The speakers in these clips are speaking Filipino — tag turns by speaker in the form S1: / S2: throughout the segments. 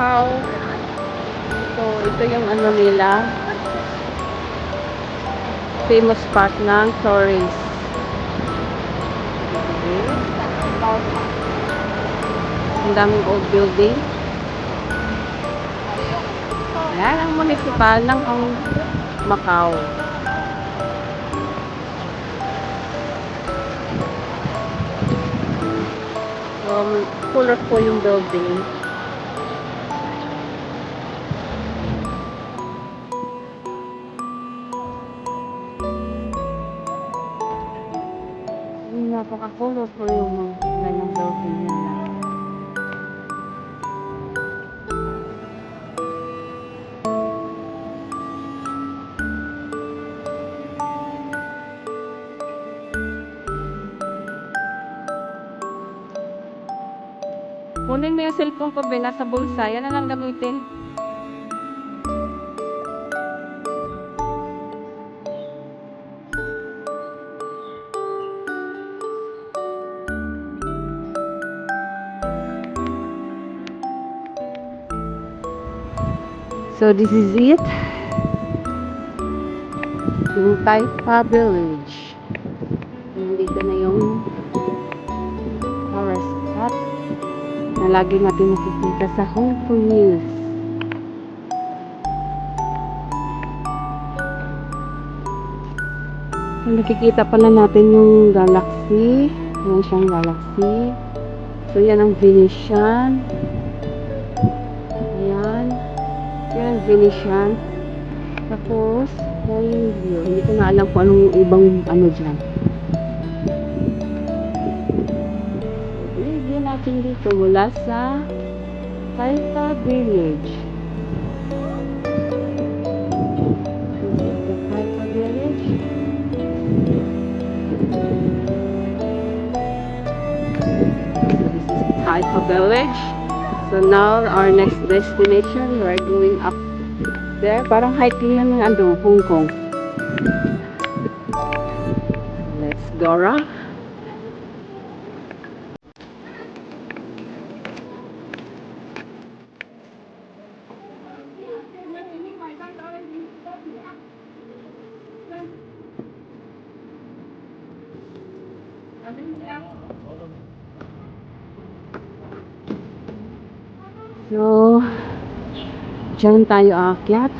S1: Macau. So, ito yung ano nila. Famous spot ng tourists. Okay. Ang daming old building. Ayan ang municipal ng Macau. Colorful yung building. Napaka-colorful yung ganyang building nila. Kunin mo yung cellphone ko, Ben, nasa bulsa. Yan na lang gamitin. So, this is it. Yung Taipa Village. Nandito na yung tourist spot na lagi natin nakikita sa Hong Kong News. So, nakikita pala natin yung galaxy. Yan siyang galaxy. So, yan ang Venetian. Ayan. Yan ang Venetian. Tapos, yan yung view. Hindi ko na alam kung anong ibang ano dyan. Review natin dito mula sa Taipa Village. This is the Taipa Village. Taipa Village. So now our next destination, we're going up there. Parang hiking lang ng Hong Kong. Let's go, Ra. So, dyan tayo aakyat.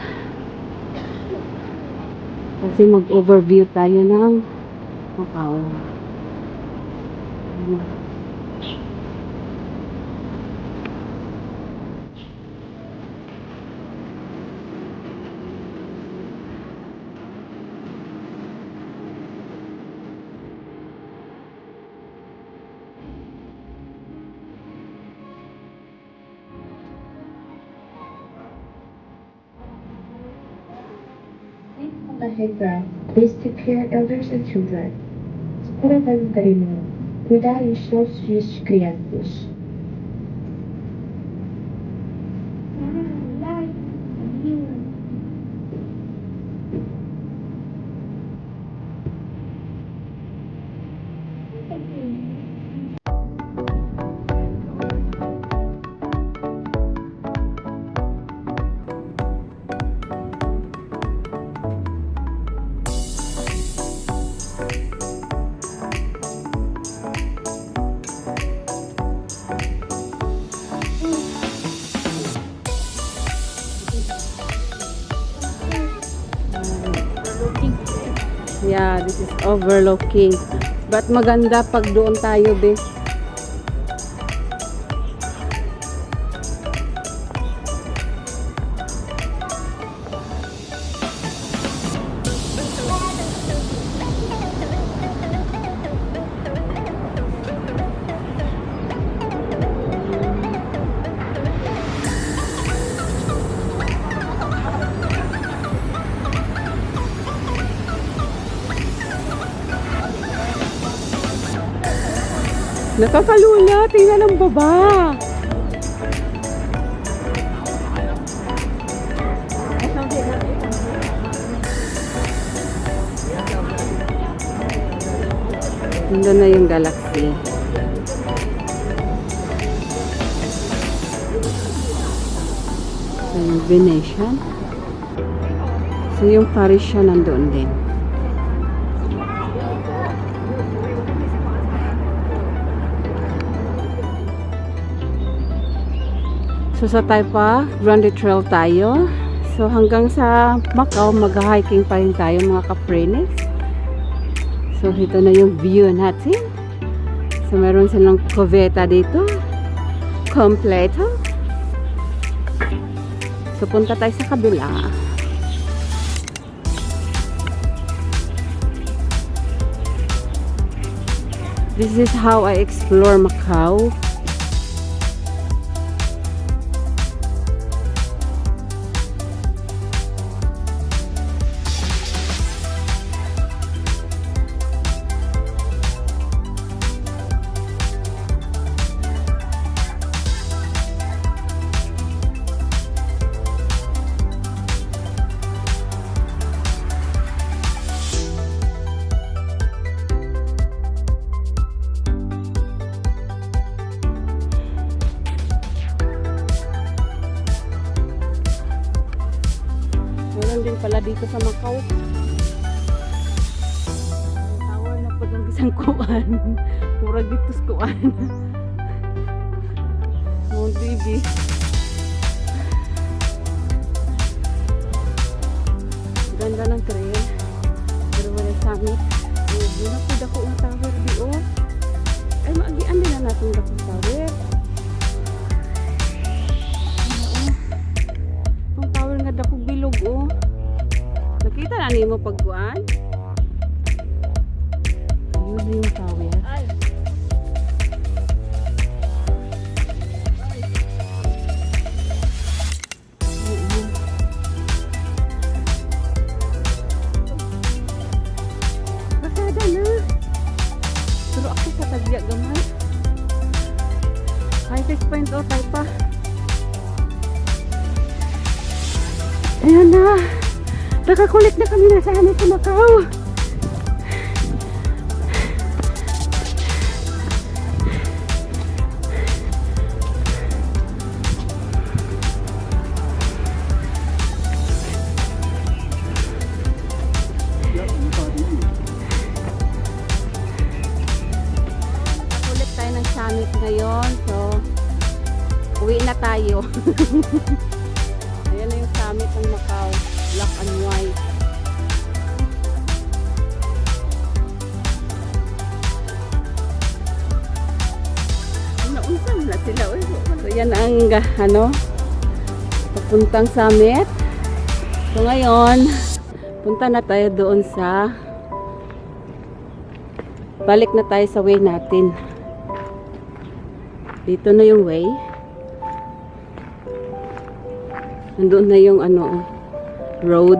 S1: Kasi mag-overview tayo ng Macau.
S2: On the high ground, please take care elders and children. Espera ng carinho. Cuidar os seus filhos e crianças.
S1: Yeah, this is overlooking. But maganda pag doon tayo, be. Nakakalula, tingnan ang baba. Nandun na yung galaxy. Yung Venetian. So yung Paris siya nandoon din. So sa Taipa, Grande Trail tayo. So hanggang sa Macau, mag-hiking pa rin tayo mga kaprenes. So ito na yung view natin. So meron silang cuveta dito. Kompleto. So punta tayo sa kabila. This is how I explore Macau. Meron din pala dito sa Macau. Ang tower na po ng isang kuan. Murag dito sa kuan. Mount Bibi. Ganda ng trail. Pero wala summit. Muna po dako ng tower di o. Ay maagian din na natin dako tower. Ang tower nga dako bilog o. Nakita na niyo mo pagkuan? Ayun na yung tower. Kasada na. Pero ako sa tagya gamay. High 6.0 tayo pa. Ayan na. Nakakulik na kami na sa amin sa Macau. Nakakulik tayo ng summit ngayon. So, uwi na tayo. Ayan na yung summit ng Macau. Black and white. Naunsan na sila. So yan ang papuntang summit. So ngayon, punta na tayo doon sa balik na tayo sa way natin. Dito na yung way. Nandoon na yung road.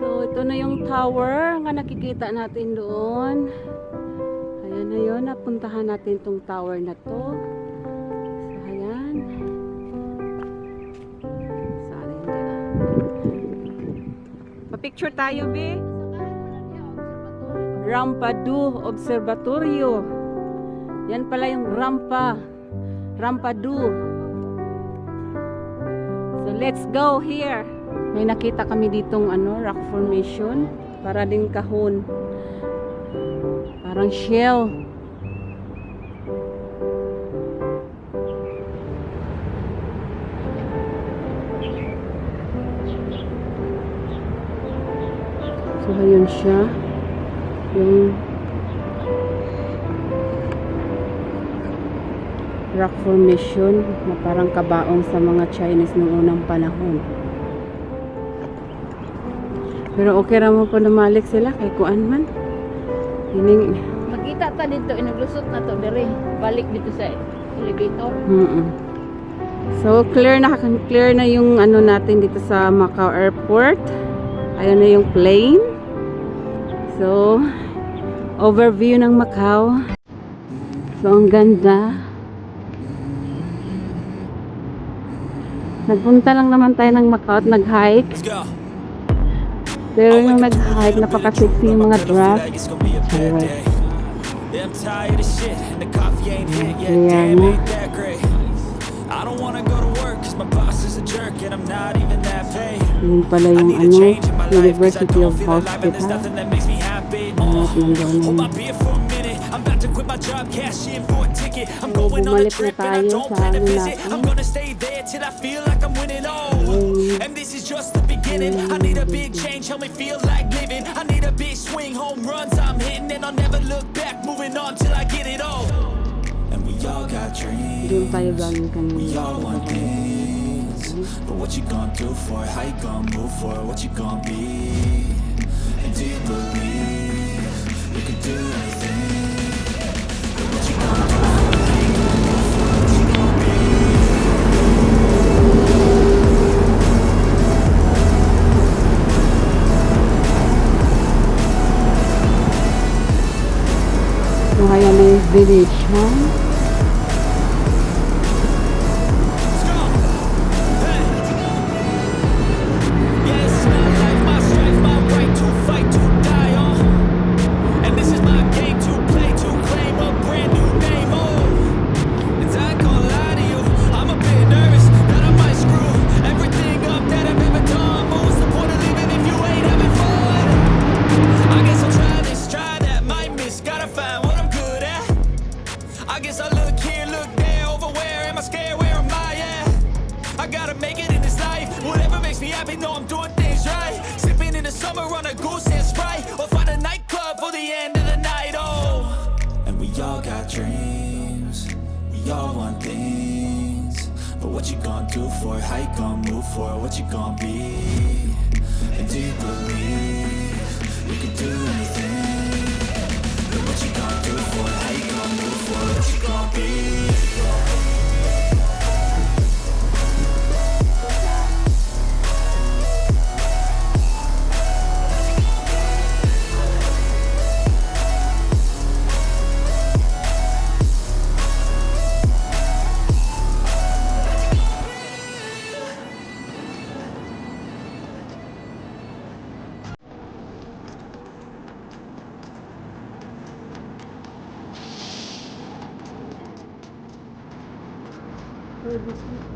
S1: So ito na yung tower nga nakikita natin doon. Ayan na yun, napuntahan natin tong tower na to. So ayan. Saan pa-picture tayo be. Rampa-du Observatorio. Yan pala yung Rampa-du. So let's go here. May nakita kami ditong rock formation, para ding kahon. Parang shell. So ayun siya. Yung rock formation na parang kabaong sa mga Chinese noong unang panahon. Pero okay raman po namalik sila kay kuan man. Hining
S3: Makita ta dito, inaglusot na to dire. Balik dito sa elevator.
S1: So clear na yung natin dito sa Macau Airport. Ayun na yung plane. So overview ng Macau. So ang ganda. Nagpunta lang naman tayo ng Macau at nag-hike. Pero yung nag-hike, napaka-sexy yung mga draft. Ayan na.
S4: I don't wanna go to work cause my boss is a jerk and I'm not even that paid.
S1: Yun pala
S4: I
S1: yung
S4: need a change in my life cause I
S1: University
S4: don't
S1: of
S4: feel alive and there's
S1: Hospital.
S4: nothing that makes me happy.
S1: Lahat ng
S4: Hold
S1: ganun.
S4: my beer for a minute. I'm about to quit my job, cash in for a ticket. I'm
S1: So,
S4: going on a
S1: bumalik na
S4: trip and I
S1: tayo
S4: don't
S1: sa
S4: plan to
S1: ano
S4: visit.
S1: natin.
S4: I'm gonna stay there till I feel like I'm winning all. And this is just the beginning. I need a big change, help me feel like living. I need a big swing, home runs I'm hitting, and I'll never look back, moving on till I get it all. And we all got dreams.
S1: Doon tayo galing
S4: We
S1: kanina.
S4: all want things, but what you gonna do for it? How you gonna move for it? What you gonna be? And do you believe you can do anything? But what you gonna do for it? How you gonna move for it? What you gonna be?
S1: So, kaya na yung village, ha?
S4: Let's go! Hey! Yeah, this is my life, my strife, my right to fight, to die on. And this is my game to play, to claim a brand new name, oh. And I ain't gonna lie to you, I'm a bit nervous that I might screw everything up that I've ever done. But what's the point of living if you ain't having fun? I guess I'll try this, try that, might miss, gotta find what I'm good at. I guess I look here, look there, over where am I scared, where am I at? I gotta make it in this life, whatever makes me happy, know I'm doing things right. Sipping in the summer on a goose and Sprite, or find a nightclub for the end of the night, oh. And we all got dreams, we all want things, but what you gonna do for it? How you gonna move for it? What you gonna be? And do you believe you can do anything? But what you gonna do for it? How you gonna move for it? What you gonna be?
S1: So, this is